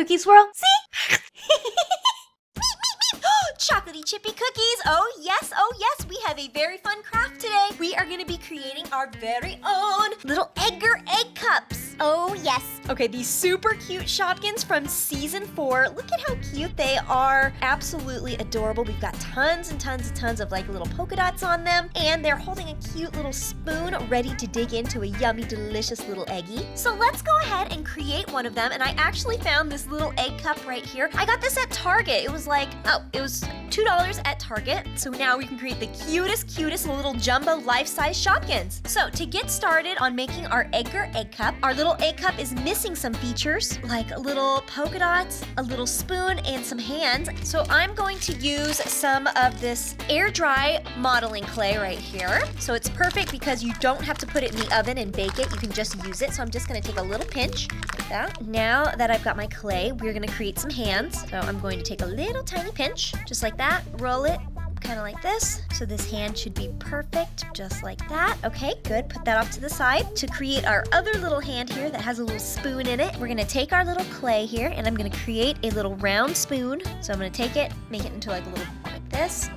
cookie swirl? See? Chocolatey chippy cookies! Oh yes, we have a very fun craft today. We are gonna be creating our very own little Edgar Egg Cups. Oh yes. Okay, these super cute Shopkins from season 4. Look at how cute they are. Absolutely adorable. We've got tons and tons of like little polka dots on them, and they're holding a cute little spoon ready to dig into a yummy, delicious little eggie. So let's go ahead and create one of them, and I actually found this little egg cup right here. I got this at Target. It was like, it was $2 at Target. So now we can create the cutest little jumbo life-size Shopkins. So to get started on making our Edgar Egg Cup, our little egg cup is missing some features like little polka dots, a little spoon, and some hands. So I'm going to use some of this air dry modeling clay right here. So it's perfect because you don't have to put it in the oven and bake it. You can just use it. So I'm just gonna take a little pinch like that. Now that I've got my clay, we're gonna create some hands. So I'm going to take a little tiny pinch, just like that, roll it kind of like this. So this hand should be perfect, just like that. Okay, good. Put that off to the side. To create our other little hand here that has a little spoon in it, we're gonna take our little clay here and I'm gonna create a little round spoon. So I'm gonna take it, make it into like a little, like this.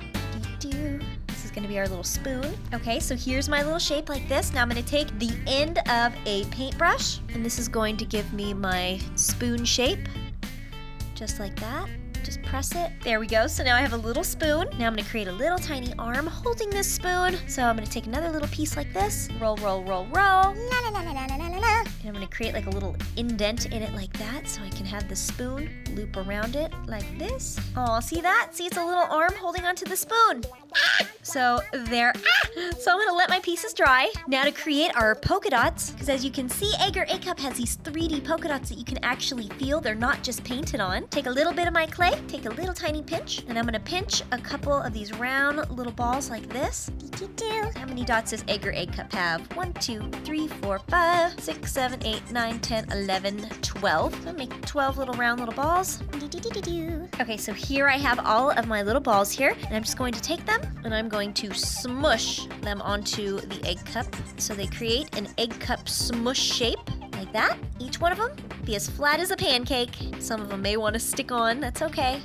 This is gonna be our little spoon. Okay, so here's my little shape like this. Now I'm gonna take the end of a paintbrush and this is going to give me my spoon shape, just like that. Just press it. There we go. So now I have a little spoon. Now I'm gonna create a little tiny arm holding this spoon. So I'm gonna take another little piece like this. Roll. La la la la la la la la. And I'm gonna create like a little indent in it like that so I can have the spoon loop around it like this. Oh, see that? See, it's a little arm holding onto the spoon. So there. So I'm gonna let my pieces dry. Now to create our polka dots, because as you can see, Edgar Egg Cup has these 3D polka dots that you can actually feel. They're not just painted on. Take a little bit of my clay, take a little tiny pinch, and I'm gonna pinch a couple of these round little balls like this. How many dots does Edgar Egg Cup have? 1, 2, 3, 4, 5, 6, 7, 8, 9, 10, 11, 12. So I'll make 12 little round little balls. Okay, so here I have all of my little balls here, and I'm just going to take them and I'm going to smush them onto the egg cup. So they create an egg cup smush shape like that. Each one of them be as flat as a pancake. Some of them may want to stick on, that's okay.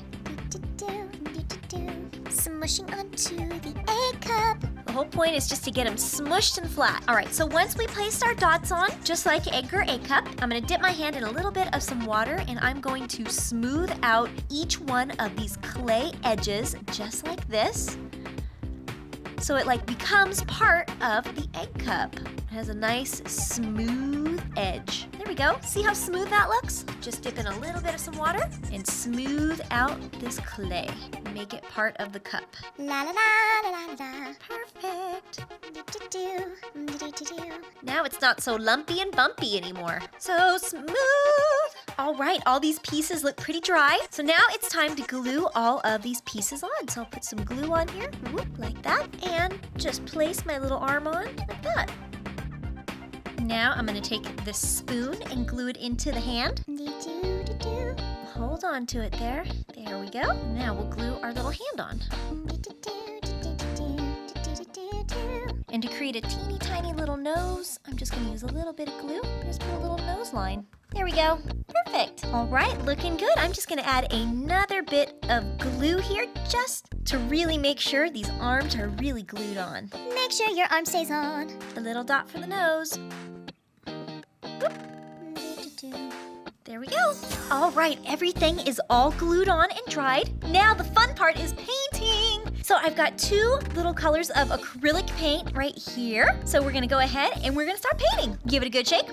Smushing onto the egg cup. The whole point is just to get them smushed and flat. All right, so once we placed our dots on, just like Edgar Egg Cup, I'm gonna dip my hand in a little bit of some water and I'm going to smooth out each one of these clay edges just like this. So it like becomes part of the egg cup. It has a nice smooth edge. There we go. See how smooth that looks? Just dip in a little bit of some water and smooth out this clay. Make it part of the cup. La la la la la la. Perfect. Now it's not so lumpy and bumpy anymore. So smooth. All right, all these pieces look pretty dry. So now it's time to glue all of these pieces on. So I'll put some glue on here, like that, and just place my little arm on like that. Now I'm gonna take this spoon and glue it into the hand. Hold on to it there. There we go. Now we'll glue our little hand on. And to create a teeny tiny little nose, I'm just gonna use a little bit of glue. Just put a little nose line. There we go. Perfect. All right, looking good. I'm just gonna add another bit of glue here just to really make sure these arms are really glued on. Make sure your arm stays on. A little dot for the nose. There we go. All right, everything is all glued on and dried. Now the fun part is painting. So I've got 2 little colors of acrylic paint right here. So we're gonna go ahead and we're gonna start painting. Give it a good shake.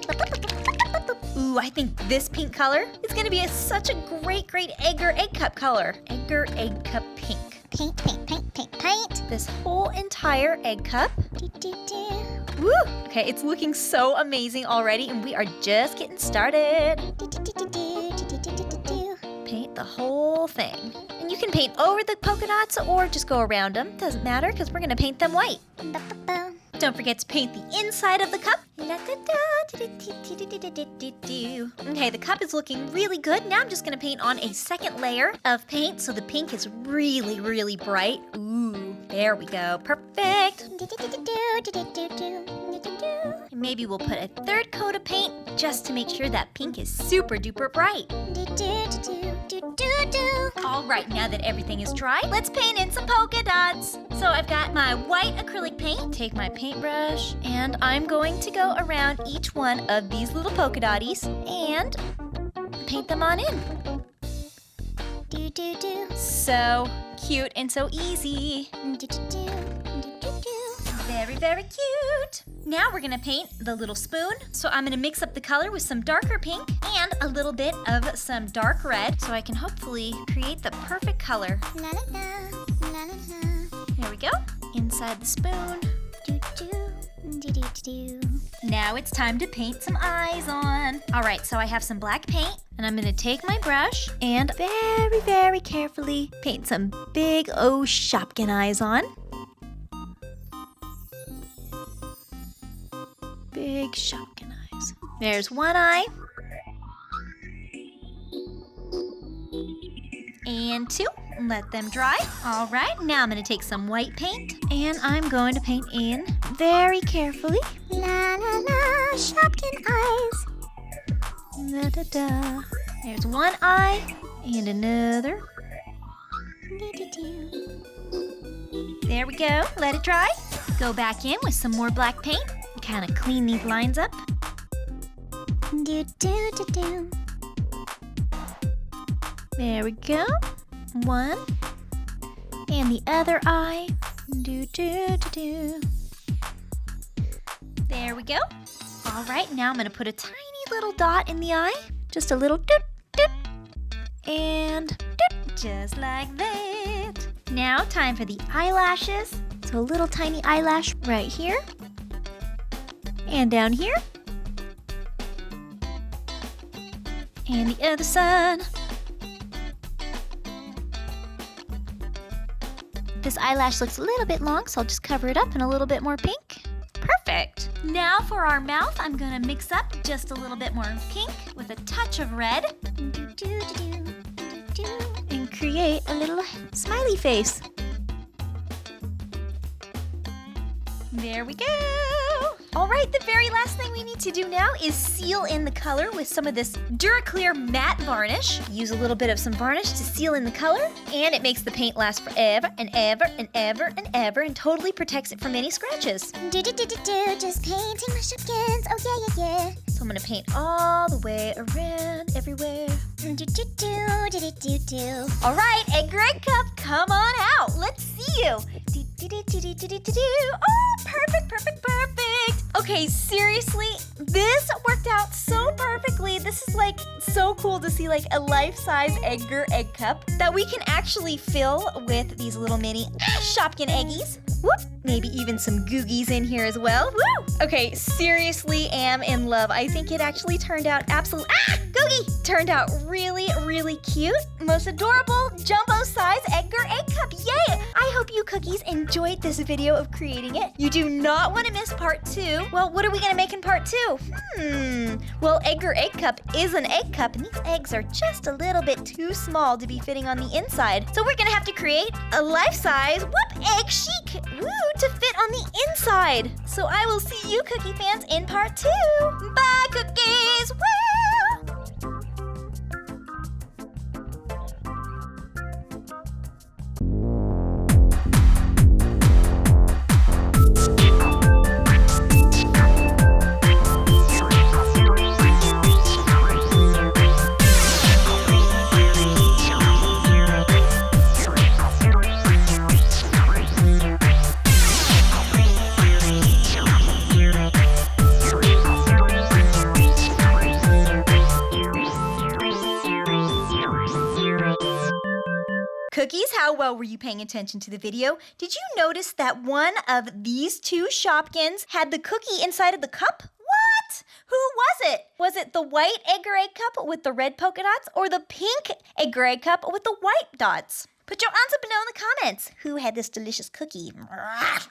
Ooh, I think this pink color is gonna be such a great Edgar Egg Cup color. Edgar Egg Cup pink. Paint, paint, paint, paint, paint. This whole entire egg cup. Woo! Okay, it's looking so amazing already, and we are just getting started. Paint the whole thing. And you can paint over the polka dots or just go around them. Doesn't matter, because we're gonna paint them white. Don't forget to paint the inside of the cup. Okay, the cup is looking really good. Now I'm just gonna paint on a second layer of paint so the pink is really bright. Ooh, there we go. Perfect. And maybe we'll put a third coat of paint just to make sure that pink is super duper bright. All right, now that everything is dry, let's paint in some polka dots. So I've got my white acrylic paint. Take my paintbrush, and I'm going to go around each one of these little polka dotties and paint them on in. So cute and so easy. Very, very cute. Now we're gonna paint the little spoon. So I'm gonna mix up the color with some darker pink and a little bit of some dark red so I can hopefully create the perfect color. There we go. Inside the spoon. Now it's time to paint some eyes on. All right, so I have some black paint, and I'm gonna take my brush and very, very carefully paint some big O Shopkin eyes on. Big Shopkin eyes. There's one eye. And two. Let them dry. All right, now I'm gonna take some white paint and I'm going to paint in very carefully. La la la, Shopkin eyes. Da da da. There's one eye and another. There we go. Let it dry. Go back in with some more black paint. Kind of clean these lines up. There we go. One. And the other eye. There we go. All right, now I'm going to put a tiny little dot in the eye. Just a little doot, doot. And doot. Just like that. Now, time for the eyelashes. So a little tiny eyelash right here. And down here. And the other side. This eyelash looks a little bit long, so I'll just cover it up in a little bit more pink. Perfect. Now for our mouth, I'm gonna mix up just a little bit more pink with a touch of red. And create a little smiley face. There we go. All right, the very last thing we need to do now is seal in the color with some of this Duraclear matte varnish. Use a little bit of some varnish to seal in the color, and it makes the paint last forever and ever and ever and ever and totally protects it from any scratches. Just painting my Shopkins, oh yeah. So I'm gonna paint all the way around everywhere. All right, Edgar Egg Cup, come on out. Let's see you. Oh, perfect. Okay, seriously, this worked out so perfectly. This is like so cool to see like a life-size Edgar Egg Cup that we can actually fill with these little mini Shopkin eggies. Whoop, maybe even some googies in here as well. Woo! Okay, seriously am in love. I think it actually turned out absolutely, googie! Turned out really, really cute. Most adorable jumbo-size Edgar Egg Cup. Yay! I hope you cookies enjoyed this video of creating it. You do not want to miss part 2. Well, what are we gonna make in part 2? Well, Edgar Egg Cup is an egg cup, and these eggs are just a little bit too small to be fitting on the inside. So we're gonna have to create a life-size, egg chic, to fit on the inside. So I will see you cookie fans in part 2. Bye, cookies! Woo! Cookies, how well were you paying attention to the video? Did you notice that one of these two Shopkins had the cookie inside of the cup? What? Who was it? Was it the white Edgar Egg Cup with the red polka dots or the pink Edgar Egg Cup with the white dots? Put your answer below in the comments. Who had this delicious cookie?